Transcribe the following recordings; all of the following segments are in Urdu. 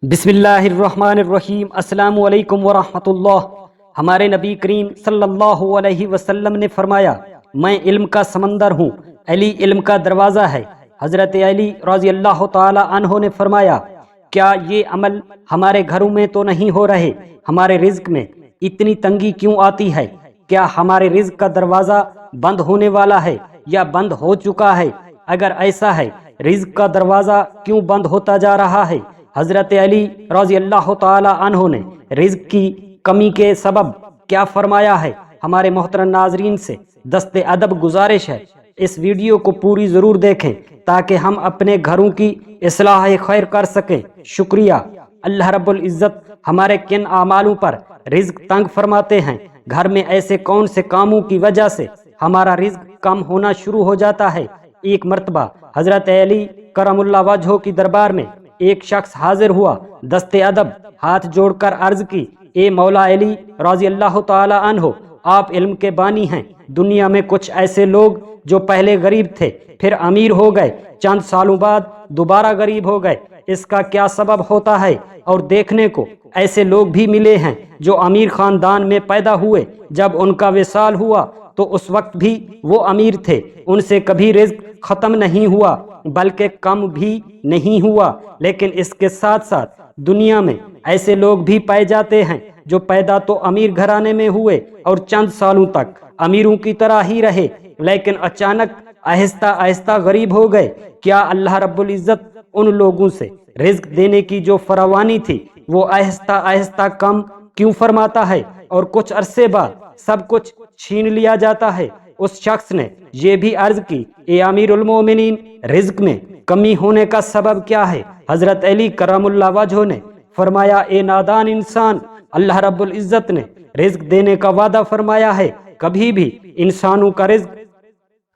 بسم اللہ الرحمن الرحیم۔ السلام علیکم ورحمۃ اللہ۔ ہمارے نبی کریم صلی اللہ علیہ وسلم نے فرمایا، میں علم کا سمندر ہوں، علی علم کا دروازہ ہے۔ حضرت علی رضی اللہ تعالی عنہ نے فرمایا، کیا یہ عمل ہمارے گھروں میں تو نہیں ہو رہے؟ ہمارے رزق میں اتنی تنگی کیوں آتی ہے؟ کیا ہمارے رزق کا دروازہ بند ہونے والا ہے یا بند ہو چکا ہے؟ اگر ایسا ہے، رزق کا دروازہ کیوں بند ہوتا جا رہا ہے؟ حضرت علی رضی اللہ تعالی عنہ نے رزق کی کمی کے سبب کیا فرمایا ہے؟ ہمارے محترم ناظرین سے دست ادب گزارش ہے، اس ویڈیو کو پوری ضرور دیکھیں تاکہ ہم اپنے گھروں کی اصلاح خیر کر سکیں۔ شکریہ۔ اللہ رب العزت ہمارے کن اعمالوں پر رزق تنگ فرماتے ہیں؟ گھر میں ایسے کون سے کاموں کی وجہ سے ہمارا رزق کم ہونا شروع ہو جاتا ہے؟ ایک مرتبہ حضرت علی کرم اللہ وجہہ کی دربار میں ایک شخص حاضر ہوا، دست ادب ہاتھ جوڑ کر عرض کی، اے مولا علی رضی اللہ تعالی عنہ، آپ علم کے بانی ہیں۔ دنیا میں کچھ ایسے لوگ جو پہلے غریب تھے پھر امیر ہو گئے، چند سالوں بعد دوبارہ غریب ہو گئے، اس کا کیا سبب ہوتا ہے؟ اور دیکھنے کو ایسے لوگ بھی ملے ہیں جو امیر خاندان میں پیدا ہوئے، جب ان کا وصال ہوا تو اس وقت بھی وہ امیر تھے، ان سے کبھی رزق ختم نہیں ہوا بلکہ کم بھی نہیں ہوا۔ لیکن اس کے ساتھ ساتھ دنیا میں ایسے لوگ بھی پائے جاتے ہیں جو پیدا تو امیر گھرانے میں ہوئے اور چند سالوں تک امیروں کی طرح ہی رہے، لیکن اچانک آہستہ آہستہ غریب ہو گئے۔ کیا اللہ رب العزت ان لوگوں سے رزق دینے کی جو فراوانی تھی وہ آہستہ آہستہ کم کیوں فرماتا ہے اور کچھ عرصے بعد سب کچھ چھین لیا جاتا ہے؟ اس شخص نے یہ بھی عرض کی، اے امیر المومنین، رزق میں کمی ہونے کا سبب کیا ہے؟ حضرت علی کرم اللہ وجہہ نے فرمایا، اے نادان انسان، اللہ رب العزت نے رزق دینے کا وعدہ فرمایا ہے، کبھی بھی انسانوں کا رزق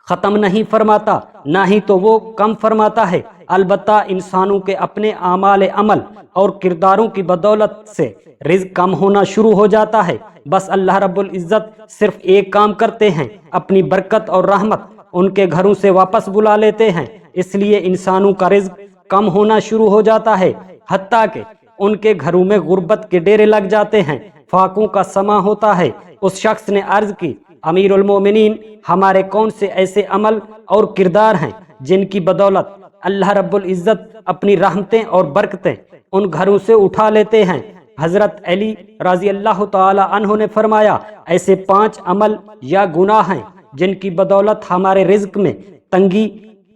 ختم نہیں فرماتا، نہ ہی تو وہ کم فرماتا ہے۔ البتہ انسانوں کے اپنے اعمال عمل اور کرداروں کی بدولت سے رزق کم ہونا شروع ہو جاتا ہے۔ بس اللہ رب العزت صرف ایک کام کرتے ہیں، اپنی برکت اور رحمت ان کے گھروں سے واپس بلا لیتے ہیں، اس لیے انسانوں کا رزق کم ہونا شروع ہو جاتا ہے، حتیٰ کہ ان کے گھروں میں غربت کے ڈیرے لگ جاتے ہیں، فاقوں کا سما ہوتا ہے۔ اس شخص نے عرض کی، امیر المومنین، ہمارے کون سے ایسے عمل اور کردار ہیں جن کی بدولت اللہ رب العزت اپنی رحمتیں اور برکتیں ان گھروں سے اٹھا لیتے ہیں؟ حضرت علی رضی اللہ تعالی عنہ نے فرمایا، ایسے 5 عمل یا گناہ ہیں جن کی بدولت ہمارے رزق میں تنگی،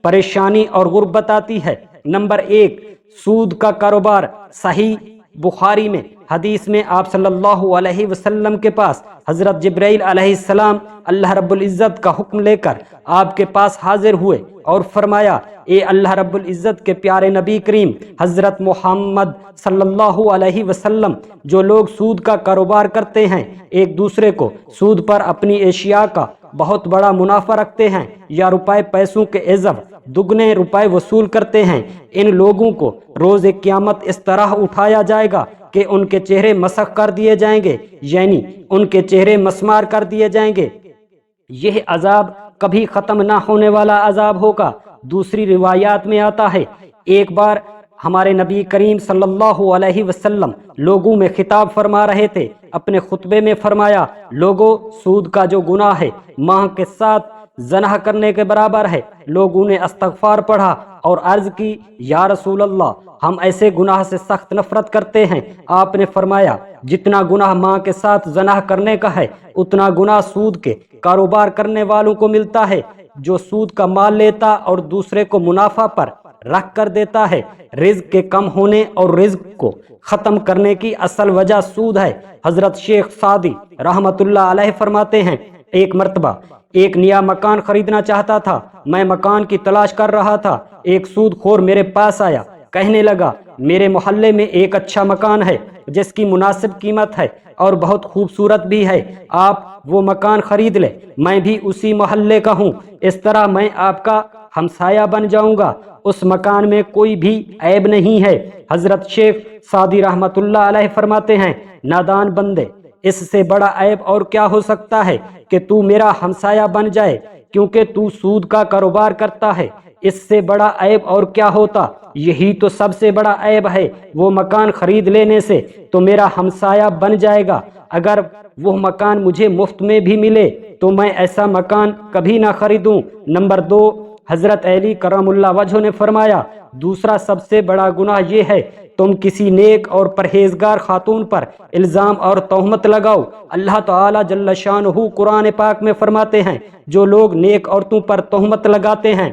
پریشانی اور غربت آتی ہے۔ نمبر 1، سود کا کاروبار۔ صحیح بخاری میں حدیث میں آپ صلی اللہ علیہ وسلم کے پاس حضرت جبرائیل علیہ السلام اللہ رب العزت کا حکم لے کر آپ کے پاس حاضر ہوئے اور فرمایا، اے اللہ رب العزت کے پیارے نبی کریم حضرت محمد صلی اللہ علیہ وسلم، جو لوگ سود کا کاروبار کرتے ہیں، ایک دوسرے کو سود پر اپنی اشیاء کا بہت بڑا منافع رکھتے ہیں یا روپے پیسوں کے عوض دگنے روپے وصول کرتے ہیں، ان لوگوں کو روز قیامت اس طرح اٹھایا جائے گا کہ ان کے چہرے مسخ کر دیے جائیں گے، یعنی ان کے چہرے مسمار کر دیے جائیں گے۔ یہ عذاب کبھی ختم نہ ہونے والا عذاب ہوگا۔ دوسری روایات میں آتا ہے، ایک بار ہمارے نبی کریم صلی اللہ علیہ وسلم لوگوں میں خطاب فرما رہے تھے، اپنے خطبے میں فرمایا، لوگوں، سود کا جو گناہ ہے ماں کے ساتھ زنا کرنے کے برابر ہے۔ لوگوں نے استغفار پڑھا اور عرض کی، یا رسول اللہ، ہم ایسے گناہ سے سخت نفرت کرتے ہیں۔ آپ نے فرمایا، جتنا گناہ ماں کے ساتھ زنا کرنے کا ہے اتنا گناہ سود کے کاروبار کرنے والوں کو ملتا ہے، جو سود کا مال لیتا اور دوسرے کو منافع پر رکھ کر دیتا ہے۔ رزق کے کم ہونے اور رزق کو ختم کرنے کی اصل وجہ سود ہے۔ حضرت شیخ سعدی رحمت اللہ علیہ فرماتے ہیں، ایک مرتبہ ایک نیا مکان خریدنا چاہتا تھا، میں مکان کی تلاش کر رہا تھا، ایک سود خور میرے پاس آیا، کہنے لگا، میرے محلے میں ایک اچھا مکان ہے جس کی مناسب قیمت ہے اور بہت خوبصورت بھی ہے، آپ وہ مکان خرید لیں، میں بھی اسی محلے کا ہوں، اس طرح میں آپ کا ہمسایہ بن جاؤں گا، اس مکان میں کوئی بھی عیب نہیں ہے۔ حضرت شیخ سعدی رحمت اللہ علیہ فرماتے ہیں، نادان بندے، اس سے بڑا عیب اور کیا ہو سکتا ہے کہ تو میرا ہمسایہ بن جائے، کیونکہ تو سود کا کاروبار کرتا ہے، اس سے بڑا عیب اور کیا ہوتا؟ یہی تو سب سے بڑا عیب ہے۔ وہ مکان خرید لینے سے تو میرا ہمسایہ بن جائے گا۔ اگر وہ مکان مجھے مفت میں بھی ملے تو میں ایسا مکان کبھی نہ خریدوں۔ نمبر 2، حضرت علی کرم اللہ وجہ نے فرمایا، دوسرا سب سے بڑا گناہ یہ ہے تم کسی نیک اور پرہیزگار خاتون پر الزام اور تہمت لگاؤ۔ اللہ تعالیٰ جل شانہ قرآن پاک میں فرماتے ہیں، جو لوگ نیک عورتوں پر تہمت لگاتے ہیں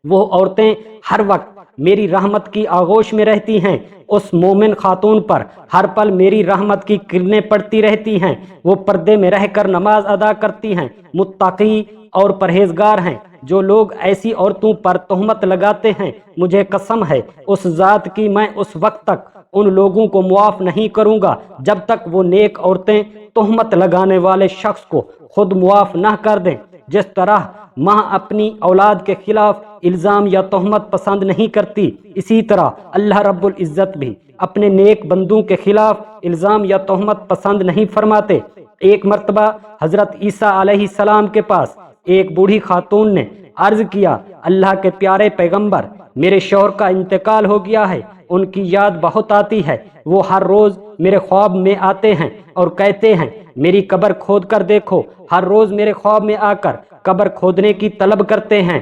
وہ عورتیں ہر وقت میری رحمت کی آغوش میں رہتی ہیں۔ اس مومن خاتون پر ہر پل میری رحمت کی کرنیں پڑتی رہتی ہیں۔ وہ پردے میں رہ کر نماز ادا کرتی ہیں، متقی اور پرہیزگار ہیں۔ جو لوگ ایسی عورتوں پر تہمت لگاتے ہیں، مجھے قسم ہے اس ذات کی، میں اس وقت تک ان لوگوں کو معاف نہیں کروں گا جب تک وہ نیک عورتیں تہمت لگانے والے شخص کو خود معاف نہ کر دیں۔ جس طرح ماں اپنی اولاد کے خلاف الزام یا تہمت پسند نہیں کرتی، اسی طرح اللہ رب العزت بھی اپنے نیک بندوں کے خلاف الزام یا تہمت پسند نہیں فرماتے۔ ایک مرتبہ حضرت عیسیٰ علیہ السلام کے پاس ایک بوڑھی خاتون نے عرض کیا، اللہ کے پیارے پیغمبر، میرے شوہر کا انتقال ہو گیا ہے، ان کی یاد بہت آتی ہے، وہ ہر روز میرے خواب میں آتے ہیں اور کہتے ہیں میری قبر کھود کر دیکھو، ہر روز میرے خواب میں آ کر قبر کھودنے کی طلب کرتے ہیں۔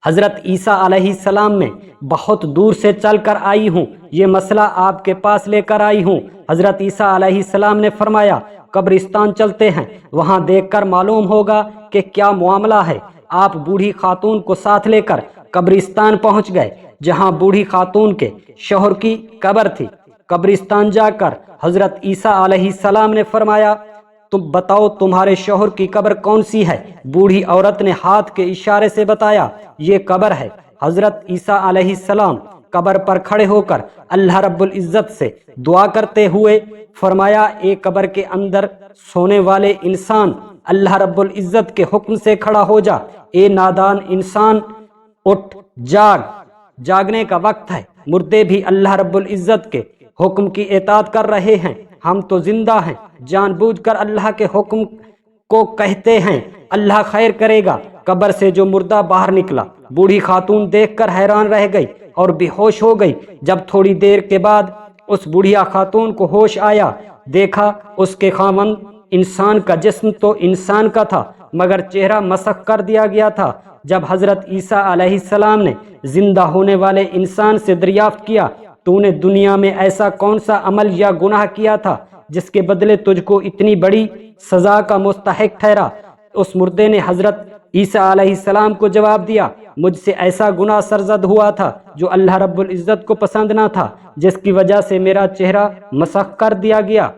حضرت عیسیٰ علیہ السلام میں بہت دور سے چل کر آئی ہوں، یہ مسئلہ آپ کے پاس لے کر آئی ہوں۔ حضرت عیسیٰ علیہ السلام نے فرمایا، قبرستان چلتے ہیں، وہاں دیکھ کر معلوم ہوگا کہ کیا معاملہ ہے۔ آپ بوڑھی خاتون کو ساتھ لے کر قبرستان پہنچ گئے جہاں بوڑھی خاتون کے شوہر کی قبر تھی۔ قبرستان جا کر حضرت عیسیٰ علیہ السلام نے فرمایا، تم بتاؤ تمہارے شوہر کی قبر کون سی ہے؟ بوڑھی عورت نے ہاتھ کے اشارے سے بتایا، یہ قبر ہے۔ حضرت عیسیٰ علیہ السلام قبر پر کھڑے ہو کر اللہ رب العزت سے دعا کرتے ہوئے فرمایا، اے قبر کے اندر سونے والے انسان، اللہ رب العزت کے حکم سے کھڑا ہو جا۔ اے نادان انسان، اٹھ، جاگنے کا وقت ہے۔ مردے بھی اللہ رب العزت کے حکم کی اطاعت کر رہے ہیں، ہم تو زندہ ہیں، جان بوجھ کر اللہ کے حکم کو کہتے ہیں، اللہ خیر کرے گا۔ قبر سے جو مردہ باہر نکلا، بوڑھی خاتون دیکھ کر حیران رہ گئی اور بے ہوش ہو گئی۔ جب تھوڑی دیر کے بعد اس بوڑھیا خاتون کو ہوش آیا، دیکھا اس کے خاوند انسان کا جسم تو انسان کا تھا مگر چہرہ مسخ کر دیا گیا تھا۔ جب حضرت عیسیٰ علیہ السلام نے زندہ ہونے والے انسان سے دریافت کیا، تو نے دنیا میں ایسا کون سا عمل یا گناہ کیا تھا جس کے بدلے تجھ کو اتنی بڑی سزا کا مستحق ٹھہرا؟ اس مردے نے حضرت عیسیٰ علیہ السلام کو جواب دیا، مجھ سے ایسا گناہ سرزد ہوا تھا جو اللہ رب العزت کو پسند نہ تھا، جس کی وجہ سے میرا چہرہ مسخ کر دیا گیا۔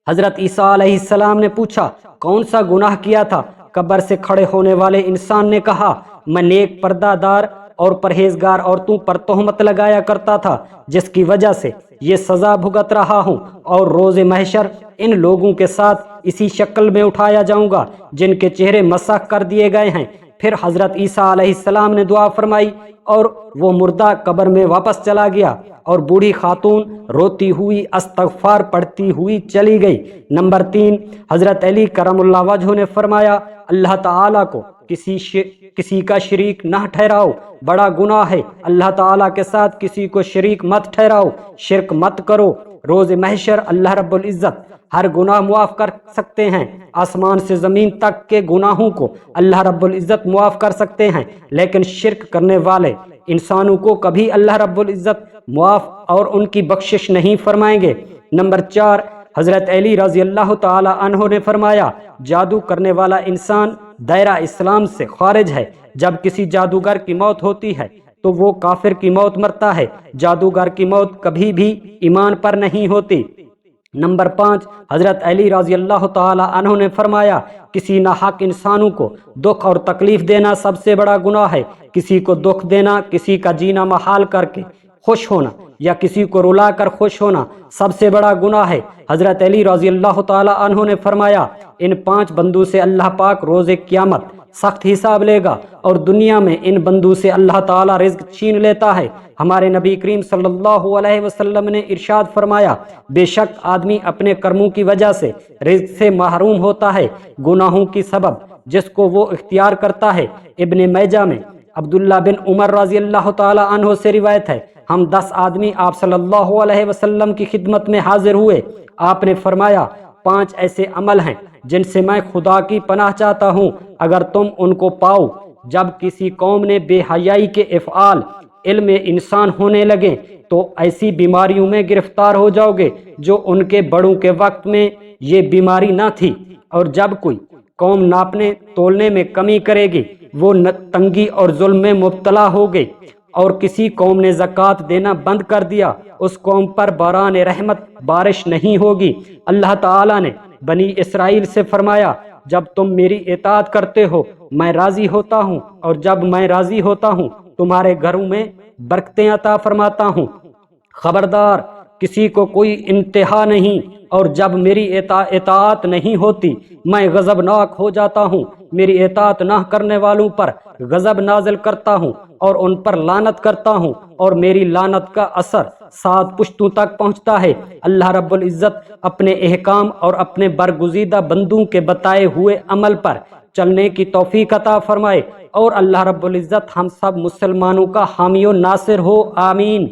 حضرت عیسیٰ علیہ السلام نے پوچھا، کون سا گناہ کیا تھا؟ قبر سے کھڑے ہونے والے انسان نے کہا، میں نیک پردہ دار اور پرہیزگار عورتوں پر تہمت لگایا کرتا تھا، جس کی وجہ سے یہ سزا بھگت رہا ہوں، اور روز محشر ان لوگوں کے ساتھ اسی شکل میں اٹھایا جاؤں گا جن کے چہرے مسخ کر دیے گئے ہیں۔ پھر حضرت عیسیٰ علیہ السلام نے دعا فرمائی اور وہ مردہ قبر میں واپس چلا گیا، اور بوڑھی خاتون روتی ہوئی استغفار پڑھتی ہوئی چلی گئی۔ نمبر 3، حضرت علی کرم اللہ وجہ نے فرمایا، اللہ تعالیٰ کو کسی کا شریک نہ ٹھہراؤ، بڑا گناہ ہے، اللہ تعالیٰ کے ساتھ کسی کو شریک مت ٹھہراؤ، شرک مت کرو۔ روز محشر اللہ رب العزت ہر گناہ معاف کر سکتے ہیں، آسمان سے زمین تک کے گناہوں کو اللہ رب العزت معاف کر سکتے ہیں، لیکن شرک کرنے والے انسانوں کو کبھی اللہ رب العزت معاف اور ان کی بخشش نہیں فرمائیں گے۔ نمبر 4، حضرت علی رضی اللہ تعالی عنہ نے فرمایا، جادو کرنے والا انسان دائرہ اسلام سے خارج ہے۔ جب کسی جادوگر کی موت ہوتی ہے تو وہ کافر کی موت مرتا ہے، جادوگر کی موت کبھی بھی ایمان پر نہیں ہوتی۔ نمبر 5، حضرت علی رضی اللہ تعالی عنہ نے فرمایا، کسی ناحق انسانوں کو دکھ اور تکلیف دینا سب سے بڑا گناہ ہے۔ کسی کو دکھ دینا، کسی کا جینا محال کر کے خوش ہونا یا کسی کو رلا کر خوش ہونا سب سے بڑا گناہ ہے۔ حضرت علی رضی اللہ تعالی عنہ نے فرمایا، ان 5 بندوں سے اللہ پاک روز قیامت سخت حساب لے گا، اور دنیا میں ان بندوں سے اللہ تعالی رزق چھین لیتا ہے۔ ہمارے نبی کریم صلی اللہ علیہ وسلم نے ارشاد فرمایا، بے شک آدمی اپنے کرموں کی وجہ سے رزق سے محروم ہوتا ہے، گناہوں کی سبب جس کو وہ اختیار کرتا ہے۔ ابن ماجہ میں عبداللہ بن عمر رضی اللہ تعالی عنہ سے روایت ہے، ہم 10 آدمی آپ صلی اللہ علیہ وسلم کی خدمت میں حاضر ہوئے۔ آپ نے فرمایا 5 ایسے عمل ہیں جن سے میں خدا کی پناہ چاہتا ہوں، اگر تم ان کو پاؤ، جب کسی قوم نے بے حیائی کے افعال علم انسان ہونے لگے تو ایسی بیماریوں میں گرفتار ہو جاؤ گے جو ان کے بڑوں کے وقت میں یہ بیماری نہ تھی، اور جب کوئی قوم ناپنے تولنے میں کمی کرے گی وہ تنگی اور ظلم میں مبتلا ہوگی، اور کسی قوم نے زکوٰۃ دینا بند کر دیا اس قوم پر باران رحمت بارش نہیں ہوگی۔ اللہ تعالیٰ نے بنی اسرائیل سے فرمایا جب تم میری اطاعت کرتے ہو میں راضی ہوتا ہوں، اور جب میں راضی ہوتا ہوں تمہارے گھروں میں برکتیں عطا فرماتا ہوں۔ خبردار کسی کو کوئی انتہا نہیں، اور جب میری اطاعت نہیں ہوتی میں غضبناک ہو جاتا ہوں، میری اطاعت نہ کرنے والوں پر غضب نازل کرتا ہوں اور ان پر لعنت کرتا ہوں، اور میری لعنت کا اثر 7 پشتوں تک پہنچتا ہے۔ اللہ رب العزت اپنے احکام اور اپنے برگزیدہ بندوں کے بتائے ہوئے عمل پر چلنے کی توفیق عطا فرمائے، اور اللہ رب العزت ہم سب مسلمانوں کا حامی و ناصر ہو، آمین۔